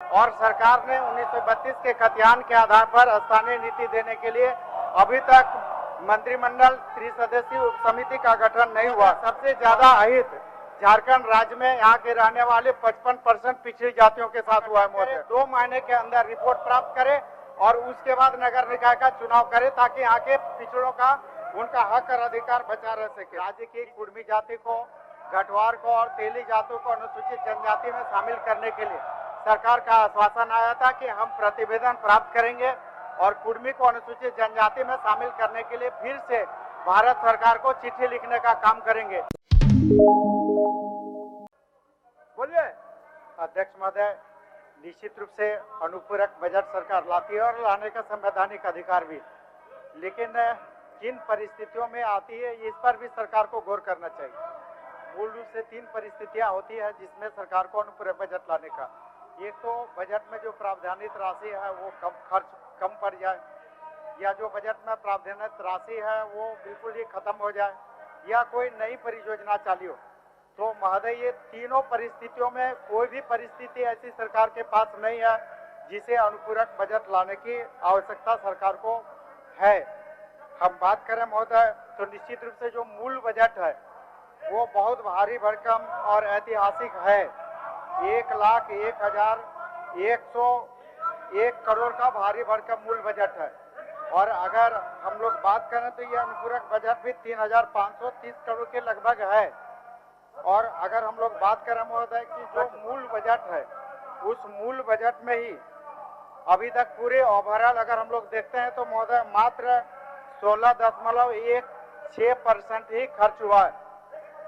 और सरकार ने 1932 के खतियान के आधार पर स्थानीय नीति देने के लिए अभी तक मंत्रिमंडल त्रिसदस्यीय उप समिति का गठन नहीं हुआ। सबसे ज्यादा अहित झारखंड राज्य में यहाँ के रहने वाले 55% पिछड़ी जातियों के साथ हुआ है। मोदी 2 महीने के अंदर रिपोर्ट प्राप्त करे और उसके बाद नगर निकाय का चुनाव करे ताकि यहाँ के पिछड़ों का उनका हक और अधिकार बचा रह सके। राज्य की कुर्मी जाति को, गठवार को और तेली जातियों को अनुसूचित जनजाति में शामिल करने के लिए सरकार का आश्वासन आया था कि हम प्रतिवेदन प्राप्त करेंगे और कुर्मी को अनुसूचित जनजाति में शामिल करने के लिए फिर से भारत सरकार को चिट्ठी लिखने का काम करेंगे। बोलिए अध्यक्ष महोदय, निश्चित रूप से अनुपूरक बजट सरकार लाती है और लाने का संवैधानिक अधिकार भी, लेकिन किन परिस्थितियों में आती है इस पर भी सरकार को गौर करना चाहिए। मूल रूप से 3 परिस्थितियां होती है जिसमें सरकार को अनुपूरक बजट लाने का। एक तो बजट में जो प्रावधानित राशि है वो कम पड़ जाए, या जो बजट में प्रावधानित राशि है वो बिल्कुल ही खत्म हो जाए, या कोई नई परियोजना चालू हो। तो महोदय, ये तीनों परिस्थितियों में कोई भी परिस्थिति ऐसी सरकार के पास नहीं है जिसे अनुपूरक बजट लाने की आवश्यकता सरकार को है। हम बात करें महोदय तो निश्चित रूप से जो मूल बजट है वो बहुत भारी भरकम और ऐतिहासिक है। 1,01,101 करोड़ का भारी भरकम मूल बजट है, और अगर हम लोग बात करें तो ये अनुपूरक बजट भी 3,530 करोड़ के लगभग है। और अगर हम लोग बात करें महोदय कि जो मूल बजट है उस मूल बजट में ही अभी तक पूरे ओवरऑल अगर हम लोग देखते हैं तो महोदय मात्र 16.16% ही खर्च हुआ है।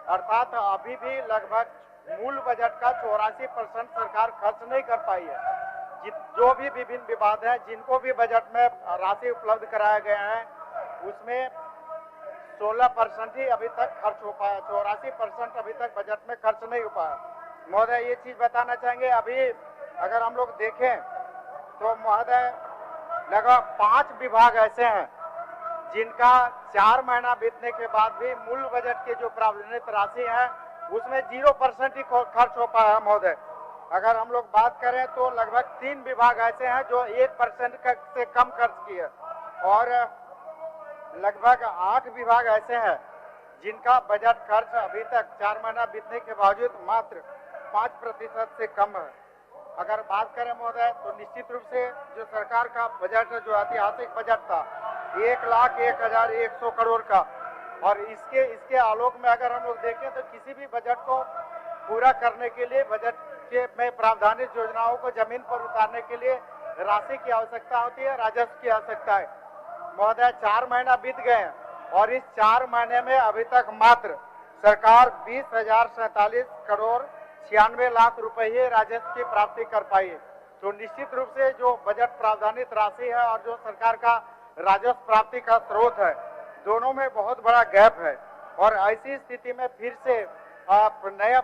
अर्थात अभी भी लगभग मूल बजट का 84% सरकार खर्च नहीं कर पाई है। जो भी विभिन्न विभाग है जिनको भी बजट में राशि उपलब्ध कराया गया है उसमें 16% ही अभी तक खर्च हो पाया, 84% अभी तक बजट में खर्च नहीं हो पाया। महोदय, ये चीज बताना चाहेंगे, अभी अगर हम लोग देखें तो महोदय लगभग 5 विभाग ऐसे हैं जिनका 4 महीना बीतने के बाद भी मूल बजट के जो प्रावधानित राशि है उसमें 0% ही खर्च हो पाया है। महोदय, अगर हम लोग बात करें तो लगभग 3 विभाग ऐसे हैं जो 1% से कम खर्च किए, और लगभग 8 विभाग ऐसे हैं जिनका बजट खर्च अभी तक 4 महीना बीतने के बावजूद मात्र 5% से कम है। अगर बात करें महोदय तो निश्चित रूप से जो सरकार का बजट जो ऐतिहासिक बजट था 1,01,100 करोड़ का, और इसके आलोक में अगर हम लोग देखें तो किसी भी बजट को पूरा करने के लिए बजट के में प्रावधानित योजनाओं को जमीन पर उतारने के लिए राशि की आवश्यकता होती है, राजस्व की आवश्यकता है। महोदय, 4 महीना बीत गए और इस 4 महीने में अभी तक मात्र सरकार 20,047 करोड़ 96 लाख रुपए ही राजस्व की प्राप्ति कर पाई है। तो निश्चित रूप से जो बजट प्रावधानित राशि है और जो सरकार का राजस्व प्राप्ति का स्रोत है, दोनों में बहुत बड़ा गैप है, और ऐसी स्थिति में फिर से नया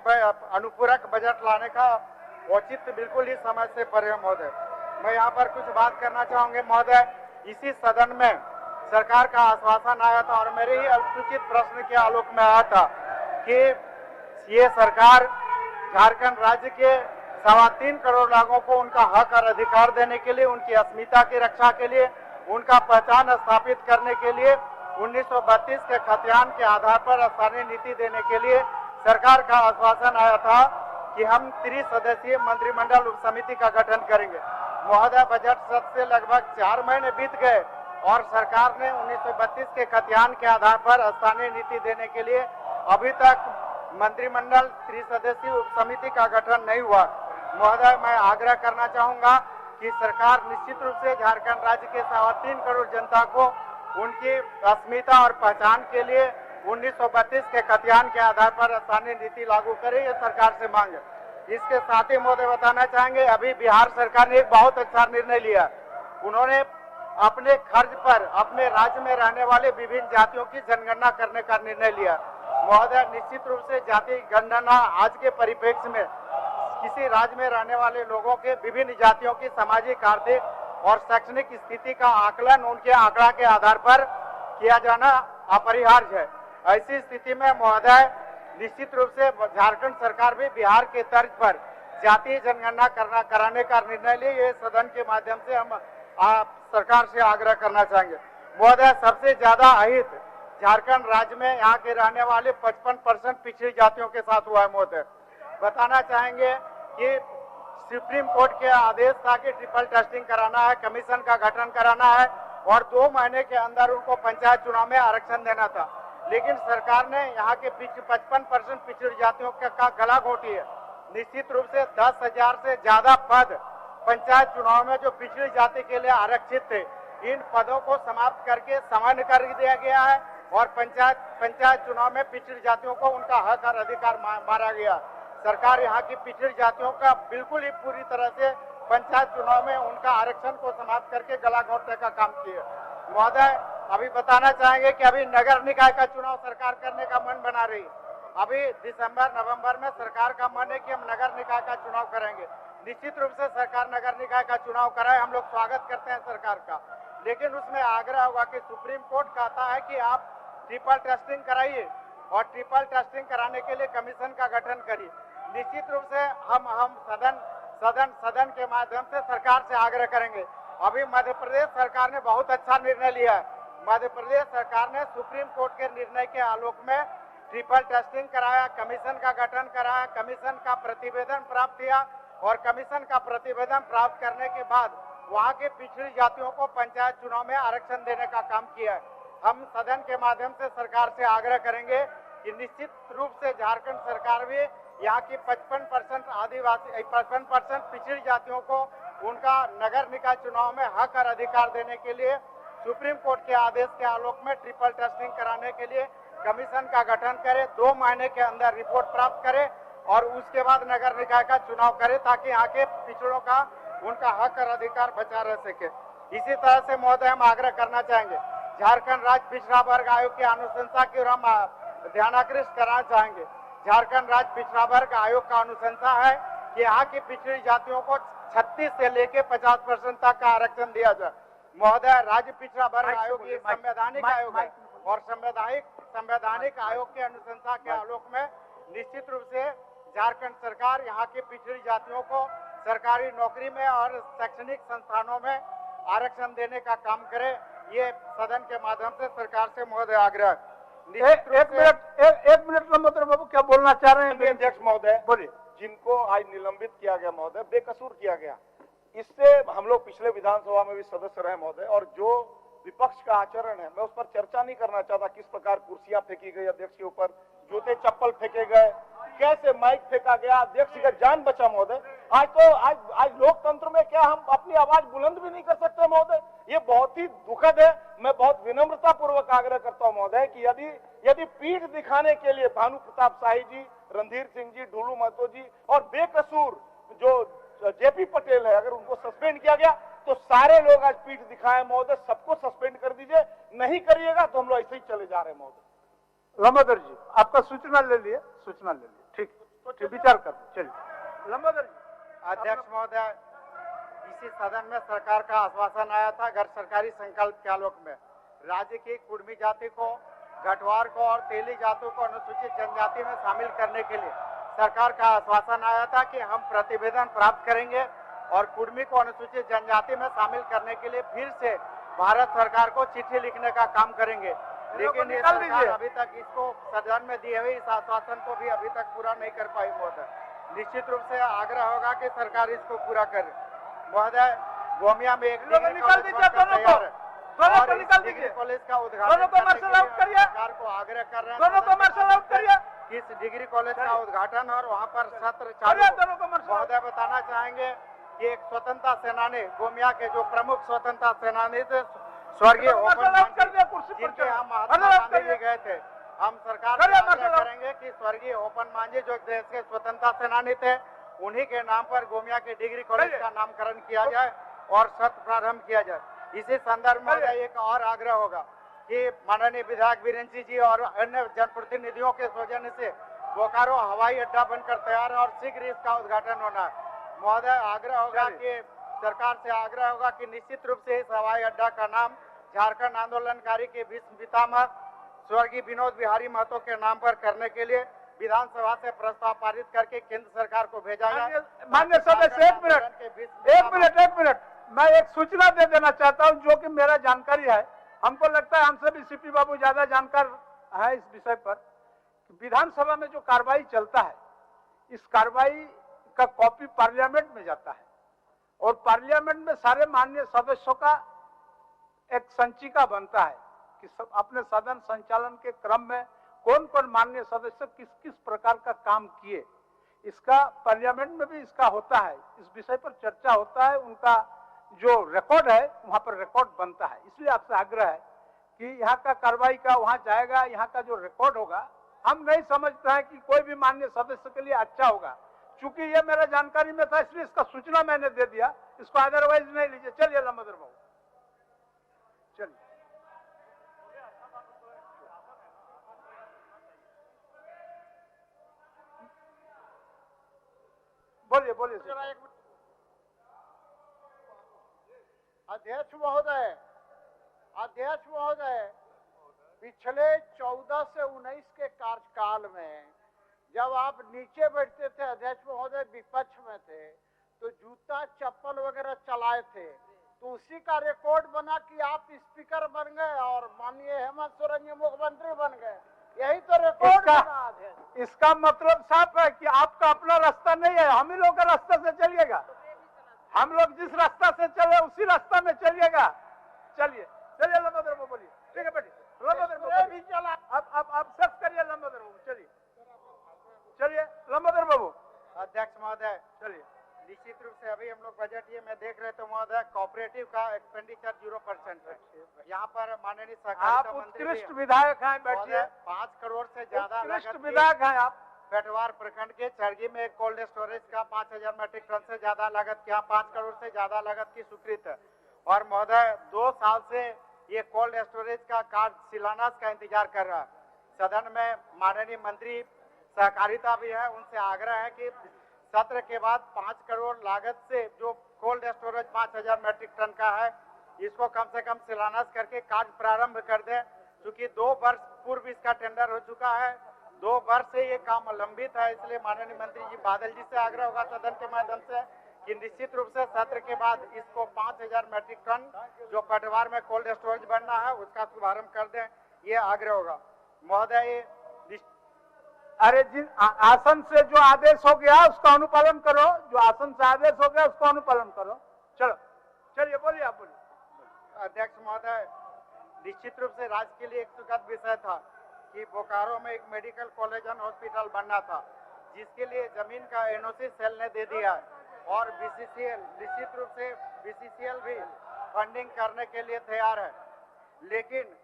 अनुपूरक बजट लाने का औचित्य बिल्कुल ही समय से परे है। महोदय, मैं यहाँ पर कुछ बात करना चाहूंगे। महोदय, इसी सदन में सरकार का आश्वासन आया था और मेरे ही अल्पसूचित प्रश्न के आलोक में आया था कि ये सरकार झारखंड राज्य के 3.25 करोड़ लोगों को उनका हक और अधिकार देने के लिए, उनकी अस्मिता की रक्षा के लिए, उनका पहचान स्थापित करने के लिए 1932 के खतियान के आधार पर स्थानीय नीति देने के लिए सरकार का आश्वासन आया था कि हम त्रिसदस्यीय मंत्रिमंडल उप समिति का गठन करेंगे। महोदय, बजट सत्र से लगभग 4 महीने बीत गए और सरकार ने 1932 के खतियान के आधार पर स्थानीय नीति देने के लिए अभी तक मंत्रिमंडल त्रिसदस्यीय उप समिति का गठन नहीं हुआ। महोदय, मैं आग्रह करना चाहूंगा कि सरकार निश्चित रूप से झारखंड राज्य के 3.25 करोड़ जनता को उनकी अस्मिता और पहचान के लिए 1932 के खतियान के आधार पर स्थानीय नीति लागू करे, ये सरकार से मांग है। इसके साथ ही महोदय बताना चाहेंगे, अभी बिहार सरकार ने एक बहुत अच्छा निर्णय लिया। उन्होंने अपने खर्च पर अपने राज्य में रहने वाले विभिन्न जातियों की जनगणना करने का निर्णय लिया। महोदय, निश्चित रूप से जाति गणना आज के परिप्रेक्ष्य में किसी राज्य में रहने वाले लोगों के विभिन्न जातियों की सामाजिक, आर्थिक और शैक्षणिक स्थिति का आकलन उनके आंकड़ा के आधार पर किया जाना अपरिहार्य है। ऐसी स्थिति में महोदय निश्चित रूप से झारखंड सरकार भी बिहार के तर्ज पर जातीय जनगणना कराने का निर्णय लिए, ये सदन के माध्यम से हम सरकार से आग्रह करना चाहेंगे। महोदय, सबसे ज्यादा अहित झारखंड राज्य में यहाँ के रहने वाले 55% पिछड़ी जातियों के साथ हुआ है। महोदय, बताना चाहेंगे कि सुप्रीम कोर्ट के आदेश था कि ट्रिपल टेस्टिंग कराना है, कमीशन का गठन कराना है और 2 महीने के अंदर उनको पंचायत चुनाव में आरक्षण देना था, लेकिन सरकार ने यहाँ के 55% पिछड़ी जातियों का गला घोटी है। निश्चित रूप से 10,000 से ज्यादा पद पंचायत चुनाव में जो पिछड़ी जाति के लिए आरक्षित थे, इन पदों को समाप्त करके सामान्य कर दिया गया है और पंचायत चुनाव में पिछड़ी जातियों को उनका हक और अधिकार मारा गया। सरकार यहाँ की पिछड़ी जातियों का बिल्कुल ही पूरी तरह से पंचायत चुनाव में उनका आरक्षण को समाप्त करके गला घोटने का काम किया। महोदय, अभी बताना चाहेंगे कि अभी नगर निकाय का चुनाव सरकार करने का मन बना रही है। अभी दिसंबर नवंबर में सरकार का मन है कि हम नगर निकाय का चुनाव करेंगे। निश्चित रूप से सरकार नगर निकाय का चुनाव कराए, हम लोग स्वागत करते हैं सरकार का, लेकिन उसमें आग्रह होगा कि सुप्रीम कोर्ट कहता है कि आप ट्रिपल टेस्टिंग कराइए और ट्रिपल टेस्टिंग कराने के लिए कमीशन का गठन करिए। निश्चित रूप से हम सदन के माध्यम से सरकार से आग्रह करेंगे। अभी मध्य प्रदेश सरकार ने बहुत अच्छा निर्णय लिया है। मध्य प्रदेश सरकार ने सुप्रीम कोर्ट के निर्णय के आलोक में ट्रिपल टेस्टिंग कराया, कमीशन का गठन कराया, कमीशन का प्रतिवेदन प्राप्त किया और कमीशन का प्रतिवेदन प्राप्त करने के बाद वहां के पिछड़ी जातियों को पंचायत चुनाव में आरक्षण देने का काम किया है। हम सदन के माध्यम से सरकार से आग्रह करेंगे कि निश्चित रूप से झारखंड सरकार भी यहाँ की 55% आदिवासी 55% पिछड़ी जातियों को उनका नगर निकाय चुनाव में हक और अधिकार देने के लिए सुप्रीम कोर्ट के आदेश के आलोक में ट्रिपल टेस्टिंग कराने के लिए कमीशन का गठन करे, 2 महीने के अंदर रिपोर्ट प्राप्त करे और उसके बाद नगर निकाय का चुनाव करे, ताकि यहाँ के पिछड़ों का उनका हक और अधिकार बचा रह सके। इसी तरह से महोदय, हम आग्रह करना चाहेंगे झारखंड राज्य पिछड़ा वर्ग आयोग की अनुशंसा की ओर हम ध्यानाकृष्ट कराना चाहेंगे। झारखंड राज्य पिछड़ा वर्ग आयोग का अनुशंसा है कि यहाँ की पिछड़ी जातियों को 36 से लेके 50% तक का आरक्षण दिया जाए। महोदय, राज्य पिछड़ा वर्ग आयोग एक संवैधानिक आयोग है और संवैधानिक आयोग की अनुशंसा के आलोक में निश्चित रूप से झारखंड सरकार यहाँ की पिछड़ी जातियों को सरकारी नौकरी में और शैक्षणिक संस्थानों में आरक्षण देने का काम करे। ये सदन के माध्यम से सरकार से महोदय आग्रह। एक मिनट लंबोदर बाबू, क्या बोलना चाह रहे हैं? अध्यक्ष महोदय, बोलिए। जिनको आज निलंबित किया गया महोदय, बेकसूर किया गया, इससे हम लोग पिछले विधानसभा में भी सदस्य रहे महोदय, और जो विपक्ष का आचरण है मैं उस पर चर्चा नहीं करना चाहता। किस प्रकार कुर्सियां फेंकी गई अध्यक्ष के ऊपर, जूते चप्पल फेंके गए, कैसे माइक फेंका गया, अध्यक्ष का जान बचा महोदय। आज लोकतंत्र में क्या हम अपनी आवाज बुलंद भी नहीं कर सकते महोदय? ये बहुत ही दुखद है। मैं बहुत विनम्रता पूर्वक आग्रह करता हूं महोदय कि यदि पीठ दिखाने के लिए भानु प्रताप शाही जी, रणधीर सिंह जी, ढूलू महतो जी और बेकसूर जो जेपी पटेल है, अगर उनको सस्पेंड किया गया तो सारे लोग आज पीठ दिखाए महोदय। सबको सस्पेंड कर दीजिए, नहीं करिएगा तो हम लोग ऐसे ही चले जा रहे हैं महोदय। लंबोदर जी, आपका सूचना ले लिए, ठीक, तो विचार कर चलिए। लंबोदर जी। अध्यक्ष महोदय, इसी सदन में सरकार का आश्वासन आया था गैर सरकारी संकल्प के आलोक में राज्य की कुर्मी जाति को, गठवार को और तेली जातों को अनुसूचित जनजाति में शामिल करने के लिए सरकार का आश्वासन आया था कि हम प्रतिवेदन प्राप्त करेंगे और कुर्मी को अनुसूचित जनजाति में शामिल करने के लिए फिर से भारत सरकार को चिट्ठी लिखने का काम करेंगे। लेकिन ये सरकार अभी तक इसको सदन में दिए हुए इस आश्वासन को भी अभी तक पूरा नहीं कर पाई महोदय। निश्चित रूप से आग्रह होगा कि सरकार इसको पूरा करे। महोदय, गोमिया में एक डिग्री कॉलेज का उद्घाटन सरकार को आग्रह कर रहे हैं कि इस डिग्री कॉलेज का उद्घाटन और वहाँ पर सत्र चालू। महोदय, बताना चाहेंगे कि एक स्वतंत्रता सेनानी, गोमिया के जो प्रमुख स्वतंत्रता सेनानी थे स्वर्गीय ओपन मांझी, जिनके हम महात्मा गांधी जी गए थे, हम सरकार से आग्रह करेंगे कि स्वर्गीय ओपन मांझी जो देश के स्वतंत्रता सेनानी थे, उन्हीं के नाम पर गोमिया के डिग्री कॉलेज का नामकरण किया जाए और सत्र प्रारंभ किया जाए। इसी संदर्भ में एक और आग्रह होगा कि माननीय विधायक बीरेन सिंह जी और अन्य जनप्रतिनिधियों के सौजन्य से बोकारो हवाई अड्डा बनकर तैयार है और शीघ्र इसका उद्घाटन होना है। महोदय, आग्रह होगा कि सरकार से आग्रह होगा कि निश्चित रूप से इस हवाई अड्डा का नाम झारखंड आंदोलनकारी के विश्व पितामह स्वर्गीय विनोद बिहारी महतो के नाम पर करने के लिए विधानसभा से प्रस्ताव पारित करके केंद्र सरकार को भेजा जाए। माननीय सदस्य एक मिनट मैं एक सूचना दे देना चाहता हूं जो कि मेरा जानकारी है। हमको लगता है हमसे भी सीपी बाबू ज्यादा जानकार है इस विषय पर। विधानसभा में जो कार्रवाई चलता है, इस कार्रवाई का कॉपी पार्लियामेंट में जाता है और पार्लियामेंट में सारे माननीय सदस्यों का एक संचिका बनता है कि सब अपने सदन संचालन के क्रम में कौन कौन माननीय सदस्य किस किस प्रकार का काम किए। इसका पार्लियामेंट में भी इसका होता है, इस विषय पर चर्चा होता है, उनका जो रिकॉर्ड है वहां पर रिकॉर्ड बनता है। इसलिए आपसे आग्रह है कि यहाँ का कार्रवाई का वहां जाएगा, यहाँ का जो रिकॉर्ड होगा, हम नहीं समझते हैं कि कोई भी माननीय सदस्य के लिए अच्छा होगा। चूंकि ये मेरा जानकारी में था इसलिए इसका सूचना मैंने दे दिया, इसको अदरवाइज नहीं लीजिए। चलिए लंबोदर बाबू, चलिए। बोलिए बोलिए। अध्यक्ष महोदय, पिछले 14 से 19 के कार्यकाल में जब आप नीचे बैठते थे अध्यक्ष महोदय, विपक्ष में थे, तो जूता चप्पल वगैरह चलाए थे, तो उसी का रिकॉर्ड बना कि आप स्पीकर बन गए और माननीय हेमंत सोरेन जी मुख्यमंत्री बन गए। यही तो रिकॉर्ड बना है। इसका मतलब साफ है कि आपका अपना रास्ता नहीं है, हम ही लोग का रास्ता से चलिएगा। हम लोग जिस रास्ता से चले उसी रास्ता में चलिएगा। चलिए चलिए लंबोदर बाबू बोलिए। ठीक है बेटी, लंबोदर बाबू भी चला। अब सर्च करिए लंबोदर बाबू। चलिए चलिए लंबोदर बाबू। अध्यक्ष महोदय, चलिए। निश्चित रूप से अभी हम लोग बजट ये मैं देख रहे थे महोदय, कोऑपरेटिव का एक्सपेंडिचर 0% है। यहाँ पर माननीय सहकारिता आप मंत्री उत्कृष्ट विधायक हैं, बैठिए। 5 करोड़ से ज्यादा उत्कृष्ट विधायक हैं आप। पेटवार प्रखंड के चरगी में एक कोल्ड स्टोरेज का 5000 मैट्रिक टन से ज्यादा लागत की, 5 करोड़ से ज्यादा लागत की स्वीकृत है। और महोदय 2 साल से ये कोल्ड स्टोरेज का कार्य शिलान्यास का इंतजार कर रहा है। सदन में माननीय मंत्री सहकारिता भी है, उनसे आग्रह है कि सत्र के बाद 5 करोड़ लागत से जो कोल्ड स्टोरेज 5000 मैट्रिक टन का है, इसको कम से कम शिलान्यास करके कार्य प्रारंभ कर दें। क्योंकि 2 वर्ष पूर्व इसका टेंडर हो चुका है, 2 वर्ष से ये काम लंबित है। इसलिए माननीय मंत्री जी बादल जी से आग्रह होगा सदन के माध्यम से कि निश्चित रूप से सत्र के बाद इसको 5000 मैट्रिक टन जो पटवार में कोल्ड स्टोरेज बनना है उसका शुभारंभ कर दें, ये आग्रह होगा महोदय। अरे जिन आसन से जो आदेश हो गया उसका अनुपालन करो, जो आसन से आदेश हो गया उसका अनुपालन करो। चलो चलिए बोलिए, आप बोलिए। अध्यक्ष महोदय, निश्चित रूप से राज्य के लिए एक सुखद विषय था कि बोकारो में एक मेडिकल कॉलेज एंड हॉस्पिटल बनना था, जिसके लिए जमीन का एनओसी सेल ने दे दिया है और बीसीसीएल निश्चित रूप से बीसीसीएल भी फंडिंग करने के लिए तैयार है। लेकिन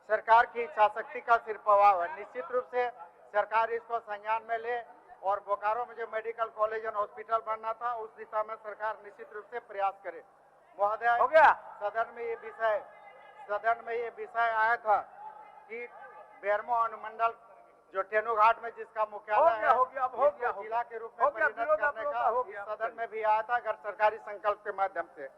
सरकार की इच्छा शक्ति का सिर्फ अभाव है। निश्चित रूप से सरकार इसको संज्ञान में ले और बोकारो में जो मेडिकल कॉलेज एंड हॉस्पिटल बनना था उस दिशा में सरकार निश्चित रूप से प्रयास करे। महोदय, हो गया। सदन में ये विषय आया था कि बेरमो अनुमंडल जो टेनुघाट में जिसका मुख्यालय है, हो गया जिला के रूप में परिणत करने का सदन में भी आया था गैर सरकारी संकल्प के माध्यम से।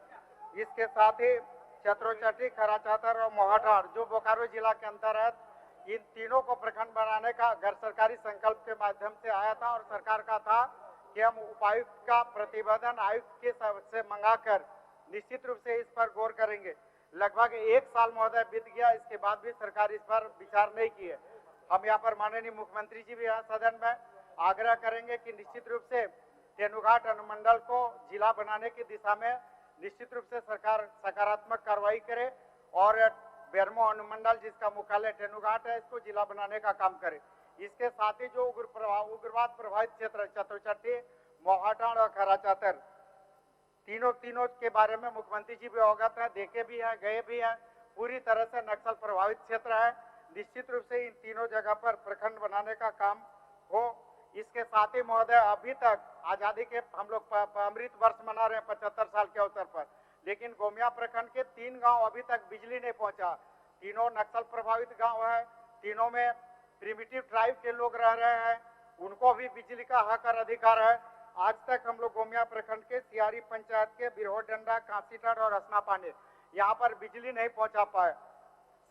इसके साथ ही चतरोचट्टी, खराचातर और मोहाटाड़ जो बोकारो जिला के अंतर्गत इन तीनों को प्रखंड बनाने का गैर सरकारी संकल्प के माध्यम से आया था और सरकार का था कि हम उपायुक्त का प्रतिवेदन आयुक्त के से मंगाकर निश्चित रूप से इस पर गौर करेंगे। लगभग 1 साल महोदय बीत गया, इसके बाद भी सरकार इस पर विचार नहीं की है। हम यहाँ पर माननीय मुख्यमंत्री जी भी यहाँ सदन में आग्रह करेंगे कि निश्चित रूप से तेनुघाट अनुमंडल को जिला बनाने की दिशा में निश्चित रूप से सरकार सकारात्मक कार्रवाई करे और बेरमो अनुमंडल जिसका मुख्यालय तेनुघाट है इसको जिला बनाने का काम करे। इसके साथ ही जो उग्रवाद प्रभावित क्षेत्र चतुर्चट्टी, मोहाटाड़ और खराचातर तीनों के बारे में मुख्यमंत्री जी भी अवगत है, देखे भी है, गए भी है। पूरी तरह से नक्सल प्रभावित क्षेत्र है। निश्चित रूप से इन तीनों जगह पर प्रखंड बनाने का काम हो। इसके साथ ही महोदय, अभी तक आजादी के हम लोग अमृत वर्ष मना रहे हैं 75 साल के अवसर पर, लेकिन गोमिया प्रखंड के 3 गांव अभी तक बिजली नहीं पहुंचा। तीनों नक्सल प्रभावित गांव है, तीनों में प्रिमिटिव ट्राइब के लोग रह रहे हैं, उनको भी बिजली का हक और अधिकार है। आज तक हम लोग गोमिया प्रखंड के सियारी पंचायत के बिरहोडंडा, कांसीटाड़ और असनापानी यहाँ पर बिजली नहीं पहुंचा पाए।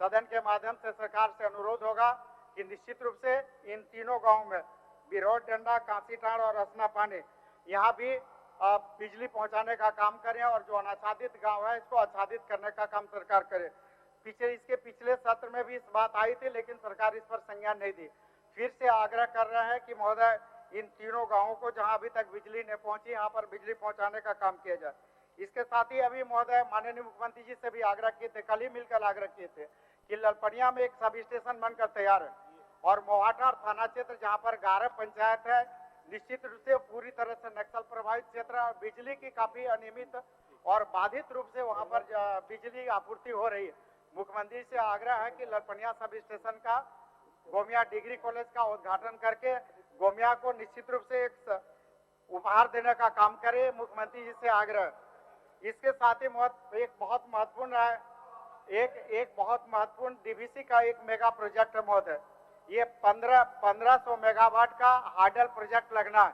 सदन के माध्यम से सरकार से अनुरोध होगा कि निश्चित रूप से इन तीनों गाँव में बिरौट डंडा, कांसीटाड़ और असना पानी, यहाँ भी बिजली पहुंचाने का काम करें और जो अनाच्छादित गांव है इसको आच्छादित करने का काम सरकार करे। इसके पिछले सत्र में भी इस बात आई थी, लेकिन सरकार इस पर संज्ञान नहीं दी। फिर से आग्रह कर रहे हैं कि महोदय इन तीनों गांवों को जहां अभी तक बिजली नहीं पहुंची, यहाँ पर बिजली पहुंचाने का काम किया जाए। इसके साथ ही अभी महोदय माननीय मुख्यमंत्री जी से भी आग्रह किए थे, कल ही मिलकर आग्रह किए थे कि ललपनिया में एक सब स्टेशन बनकर तैयार है और मोहाटार थाना क्षेत्र जहाँ पर 11 पंचायत है, निश्चित रूप से पूरी तरह से नक्सल प्रभावित क्षेत्र है। बिजली की काफी अनियमित और बाधित रूप से वहाँ पर बिजली आपूर्ति हो रही है। मुख्यमंत्री से आग्रह है कि ललपनिया सब स्टेशन का गोमिया डिग्री कॉलेज का उद्घाटन करके गोमिया को निश्चित रूप से एक उपहार देने का काम करे। मुख्यमंत्री जी से आग्रह। इसके साथ ही एक बहुत महत्वपूर्ण है, एक बहुत महत्वपूर्ण डीवीसी का एक मेगा प्रोजेक्ट है महोदय। ये 1500 मेगावाट का हार्डल प्रोजेक्ट लगना है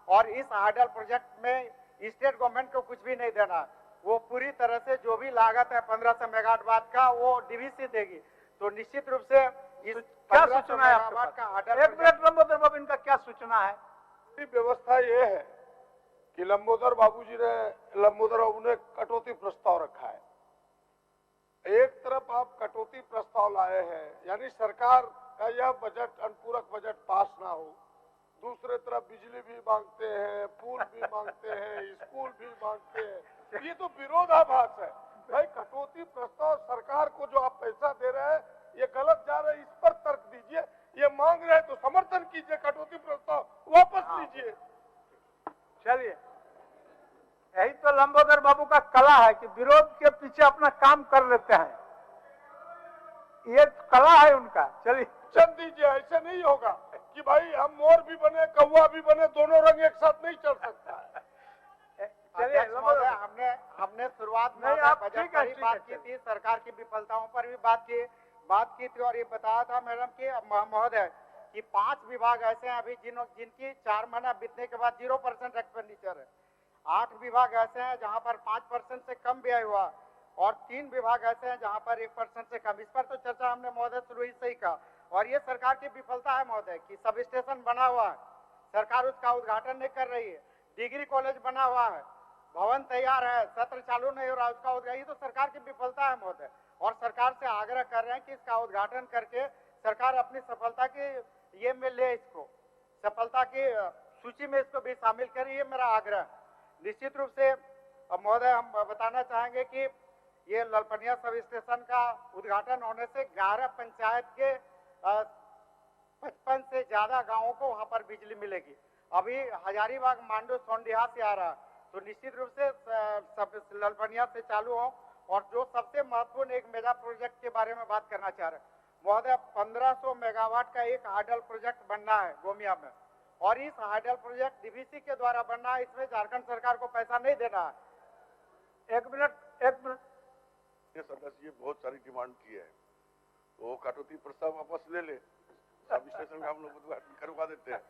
और इस हार्डल प्रोजेक्ट में स्टेट गवर्नमेंट को कुछ भी नहीं देना। वो पूरी तरह से जो भी लागत है 1500 मेगावाट का वो डीवीसी देगी। तो निश्चित रूप से इस क्या सूचना है मेगावाट का हार्डल? एक मिनट लंबोदर बाबू, इनका क्या सूचना है? व्यवस्था ये है कि लंबोदर बाबू ने कटौती प्रस्ताव रखा है। एक तरफ आप कटौती प्रस्ताव लाए हैं, यानी सरकार का यह बजट अनुपूरक बजट पास ना हो, दूसरे तरफ बिजली भी मांगते हैं, पुल भी मांगते हैं, स्कूल भी मांगते हैं। ये तो विरोधाभास है भाई। कटौती प्रस्ताव सरकार को जो आप पैसा दे रहे हैं ये गलत जा रहा है, इस पर तर्क दीजिए। ये मांग रहे हैं तो समर्थन कीजिए, कटौती प्रस्ताव वापस लीजिए। चलिए, यही तो लंबोदर बाबू का कला है कि विरोध के पीछे अपना काम कर लेते हैं। ये कला है उनका। चलिए चल दीजिए, ऐसे नहीं होगा कि भाई हम मोर भी बने कौवा भी बने, दोनों रंग एक साथ नहीं चल सकता है। चलिए हमने शुरुआत में बजट पर ही बात की थी, सरकार की विफलताओं पर भी बात की थी और ये बताया था मैडम की महोदय कि 5 विभाग ऐसे हैं अभी जिनकी 4 महीना बीतने के बाद 0% एक्सपेंडिचर है। 8 विभाग ऐसे हैं जहां पर 5% से कम व्यय हुआ और 3 विभाग ऐसे हैं जहां पर 1% से कम। इस पर तो चर्चा हमने महोदय शुरू ही से ही कहा और ये सरकार की विफलता है महोदय कि सब स्टेशन बना हुआ है, सरकार उसका उद्घाटन नहीं कर रही है। डिग्री कॉलेज बना हुआ है, भवन तैयार है, सत्र चालू नहीं हो रहा, उसका उद्घाटन। ये तो सरकार की विफलता है महोदय और सरकार से आग्रह कर रहे हैं कि इसका उद्घाटन करके सरकार अपनी सफलता की ये में ले, इसको सफलता की सूची में इसको भी शामिल करें, ये मेरा आग्रह। निश्चित रूप से महोदय हम बताना चाहेंगे कि ये ललपनिया सब स्टेशन का उद्घाटन होने से 11 पंचायत के 55 से ज्यादा गांवों को वहां पर बिजली मिलेगी। अभी हजारीबाग मांडू सोंडिहा से आ रहा, तो निश्चित रूप से सब ललपनिया से चालू हो। और जो सबसे महत्वपूर्ण एक मेगा प्रोजेक्ट के बारे में बात करना चाह रहे हैं महोदय, 1500 मेगावाट का एक हार्डल प्रोजेक्ट बनना है गोमिया में और इस हार्डल प्रोजेक्ट डीवीसी के द्वारा बनना है। इसमें झारखंड सरकार को पैसा नहीं देना है। एक मिनट ये सदस्य ये बहुत सारी डिमांड की है, तो कटौती प्रस्ताव वापस ले ले, सब स्टेशन का हम लोग उद्घाटन करवा देते हैं।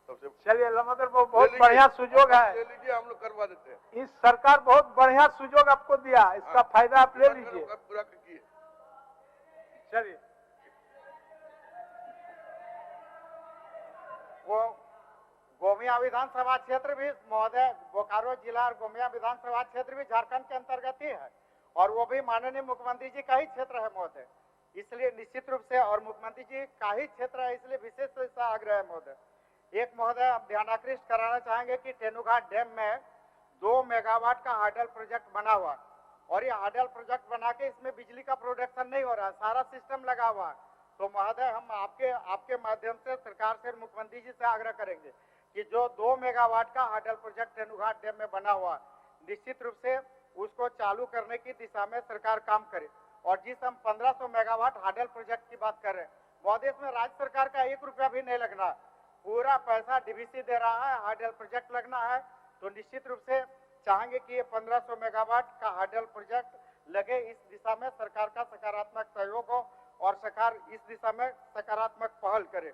सबसे चलिए लंबोदर बाबू, बहुत बढ़िया सुजोग है, ले लीजिए, हम लोग करवा देते हैं। इस सरकार बहुत बढ़िया सुजोग आपको दिया, इसका फायदा आप ले लीजिए। पूरा कीजिए। चलिए, वो गोमिया विधानसभा क्षेत्र भी महोदय, बोकारो जिला और गोमिया विधानसभा क्षेत्र भी झारखंड के अंतर्गत ही है और वो भी माननीय मुख्यमंत्री जी का ही क्षेत्र है महोदय। इसलिए निश्चित रूप से और मुख्यमंत्री जी का ही क्षेत्र है, इसलिए विशेष रूप से आग्रह है महोदय। एक महोदय आप ध्यान आकृष्ट कराना चाहेंगे कि तेनुघाट डैम में 2 मेगावाट का हार्डल प्रोजेक्ट बना हुआ और ये हार्डल प्रोजेक्ट बना के इसमें बिजली का प्रोडक्शन नहीं हो रहा, सारा सिस्टम लगा हुआ। तो महोदय हम आपके माध्यम से सरकार से मुख्यमंत्री जी से आग्रह करेंगे कि जो 2 मेगावाट का हार्डल प्रोजेक्ट तेनुघाट डैम में बना हुआ, निश्चित रूप से उसको चालू करने की दिशा में सरकार काम करे। और जिस हम 1500 मेगावाट हार्डल प्रोजेक्ट की बात कर रहे हैं महोदय, इसमें राज्य सरकार का 1 रुपया भी नहीं लगना, पूरा पैसा डीवीसी दे रहा है, हार्डल प्रोजेक्ट लगना है। तो निश्चित रूप से चाहेंगे कि ये 1500 मेगावाट का हार्डल प्रोजेक्ट लगे, इस दिशा में सरकार का सकारात्मक सहयोग हो और सरकार इस दिशा में सकारात्मक पहल करे।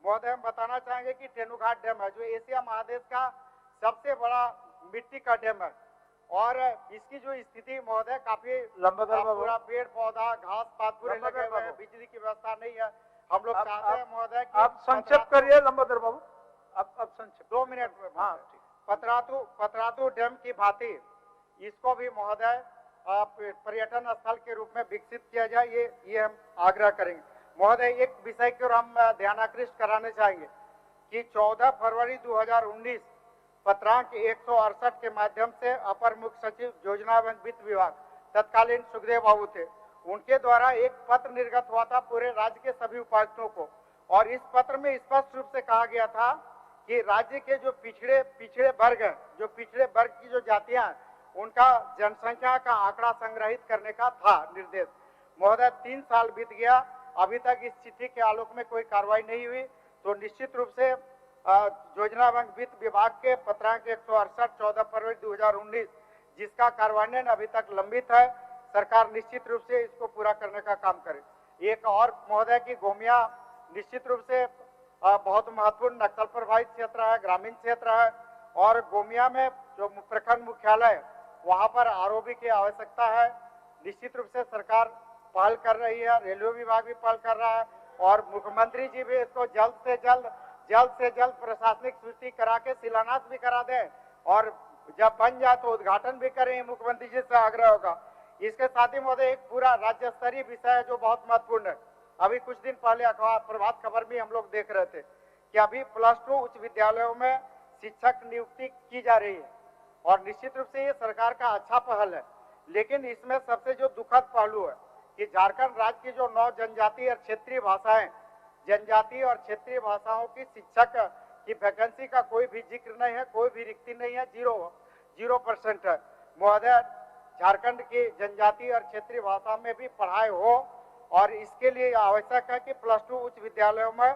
महोदय हम बताना चाहेंगे कि तेनुघाट डैम है जो एशिया महादेश का सबसे बड़ा मिट्टी का डैम है और इसकी जो स्थिति महोदय काफी पूरा पेड़ पौधा घास पात पूरे लगे हुए हैं, बिजली की व्यवस्था नहीं है। हम लोग चाहते हैं महोदय कि आप संक्षेप करिए लंबोदर बाबू, आप संक्षेप 2 मिनट में। हाँ पतरातू डैम की भांति इसको भी महोदय पर्यटन स्थल के रूप में विकसित किया जाए, ये हम आग्रह करेंगे। महोदय एक विषय की ओर हम ध्यानाकृष्ट कराने चाहेंगे कि 14 फरवरी 2019 पत्रांक 168 के माध्यम से अपर मुख्य सचिव योजना एवं वित्त विभाग तत्कालीन सुखदेव बाबू थे, उनके द्वारा एक पत्र निर्गत हुआ था पूरे राज्य के सभी उपायुक्तों को, और इस पत्र में स्पष्ट रूप से कहा गया था कि राज्य के जो पिछड़े वर्ग हैं, जो पिछड़े वर्ग की जो जातियां हैं, उनका जनसंख्या का आंकड़ा संग्रहित करने का था निर्देश। महोदय 3 साल बीत गया, अभी तक इस चिट्ठी के आलोक में कोई कार्रवाई नहीं हुई, तो निश्चित रूप से योजना एवं वित्त विभाग के पत्रांक 168 14 फरवरी 2019 जिसका कार्यान्वयन अभी तक लंबित है, सरकार निश्चित रूप से इसको पूरा करने का काम करे। एक और महोदय की गोमिया निश्चित रूप से बहुत महत्वपूर्ण नक्सल प्रभावित क्षेत्र है, ग्रामीण क्षेत्र है, और गोमिया में जो प्रखंड मुख्यालय वहां पर आरओबी की आवश्यकता है। निश्चित रूप से सरकार पहल कर रही है, रेलवे विभाग भी पहल कर रहा है, और मुख्यमंत्री जी भी इसको जल्द से जल्द प्रशासनिक स्वीकृति करा के शिलान्यास भी करा दें, और जब बन जाए तो उद्घाटन भी करें, मुख्यमंत्री जी से आग्रह होगा। इसके साथ ही महोदय एक पूरा राज्य स्तरीय विषय है जो बहुत महत्वपूर्ण है। अभी कुछ दिन पहले अखबार प्रभात खबर भी हम लोग देख रहे थे कि अभी +2 उच्च विद्यालयों में शिक्षक नियुक्ति की जा रही है, और निश्चित रूप से ये सरकार का अच्छा पहल है। लेकिन इसमें सबसे जो दुखद पहलू है कि झारखंड राज्य की जो 9 जनजातीय और क्षेत्रीय भाषाएं, जनजातीय और क्षेत्रीय भाषाओं की शिक्षक की वैकेंसी का कोई भी जिक्र नहीं है, कोई भी रिक्ति नहीं है, 0% है। महोदय झारखंड की जनजातीय और क्षेत्रीय भाषा में भी पढ़ाई हो, और इसके लिए आवश्यक है कि +2 उच्च विद्यालयों में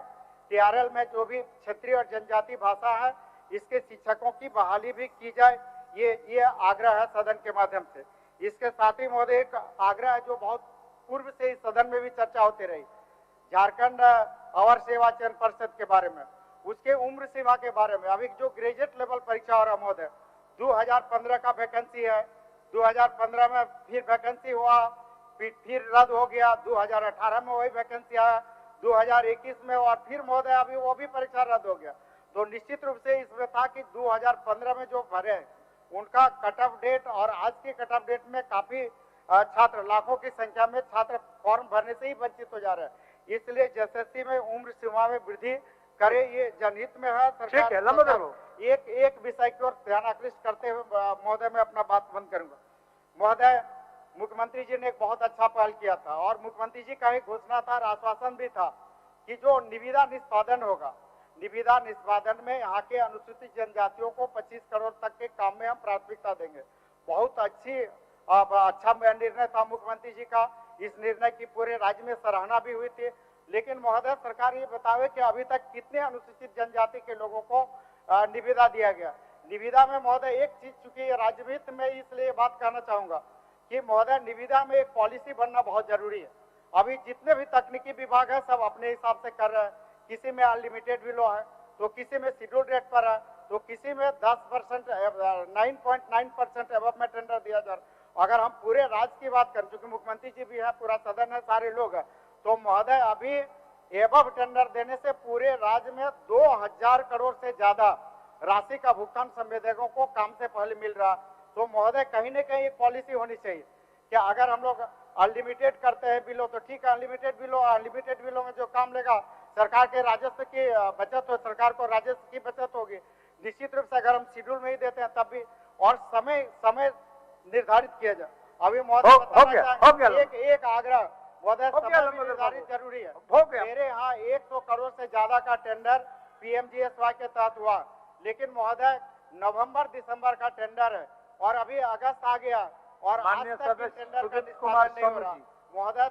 TRL में जो भी क्षेत्रीय और जनजातीय भाषा है इसके शिक्षकों की बहाली भी की जाए, ये आग्रह है सदन के माध्यम से। इसके साथ ही महोदय एक आग्रह है जो बहुत पूर्व से इस सदन में भी चर्चा होती रही, झारखंड अवर सेवा चयन परिषद के बारे में, उसके उम्र सीमा के बारे में। अभी जो ग्रेजुएट लेवल परीक्षा हो रहा है महोदय, 2015 का वैकेंसी है, 2015 में फिर वैकेंसी हुआ, फिर रद्द हो गया, 2018 में वही वैकेंसी आया, 2021 में, और फिर महोदय अभी वो भी परीक्षा रद्द हो गया। तो निश्चित रूप से इसमें था कि 2015 में जो भरे उनका कट ऑफ डेट और आज के कट ऑफ डेट में काफी छात्र, लाखों की संख्या में छात्र फॉर्म भरने से ही वंचित हो जा रहे हैं। इसलिए एसएससी में उम्र सीमा में वृद्धि करे, ये जनहित में है। ठीक है, लंबोदर एक विषय की ओर ध्यान आकृष्ट करते हुए महोदय मैं अपना बात बंद करूंगा। महोदय मुख्यमंत्री जी ने एक बहुत अच्छा पहल किया था, और मुख्यमंत्री जी का एक घोषणा था, आश्वासन भी था कि जो निविदा निष्पादन होगा, निविदा निष्पादन में यहाँ के अनुसूचित जनजातियों को 25 करोड़ तक के काम में हम प्राथमिकता देंगे। बहुत अच्छा निर्णय था मुख्यमंत्री जी का। इस निर्णय की पूरे राज्य में सराहना भी हुई थी। लेकिन महोदय सरकार ये बतावे कि अभी तक कितने अनुसूचित जनजाति के लोगों को निविदा दिया गया। निविदा में महोदय एक चीज, चूंकि राज्य वित्त में, इसलिए बात कहना चाहूंगा कि महोदय निविदा में एक पॉलिसी बनना बहुत जरूरी है। अभी जितने भी तकनीकी विभाग है सब अपने हिसाब से कर रहे हैं, किसी में अनलिमिटेड विलो है, तो किसी में शेड्यूल रेट पर है, तो किसी में 10% 9.9% एवब में टेंडर दिया जा रहा है। अगर हम पूरे राज्य की बात करें, क्योंकि मुख्यमंत्री जी भी है, पूरा सदन है, सारे लोग हैं, तो महोदय अभी एवब टेंडर देने से पूरे राज्य में 2000 करोड़ से ज्यादा राशि का भुगतान संवेदकों को काम से पहले मिल रहा। तो महोदय कहीं न कहीं एक पॉलिसी होनी चाहिए कि अगर हम लोग अनलिमिटेड करते हैं बिलो तो ठीक है, अनलिमिटेड बिलो में जो काम लेगा सरकार के राजस्व की बचत हो, सरकार को राजस्व की बचत होगी। निश्चित रूप से अगर हम शेड्यूल में ही देते हैं तब भी, और समय निर्धारित किया जाए। अभी महोदय एक आग्रह महोदय, समय निर्धारित जरूरी है। मेरे यहाँ 100 करोड़ से ज्यादा का टेंडर PMGSY के तहत हुआ, लेकिन महोदय नवंबर दिसंबर का टेंडर है और अभी अगस्त आ गया और आज तक टेंडर का निष्पादन नहीं हो रहा। महोदय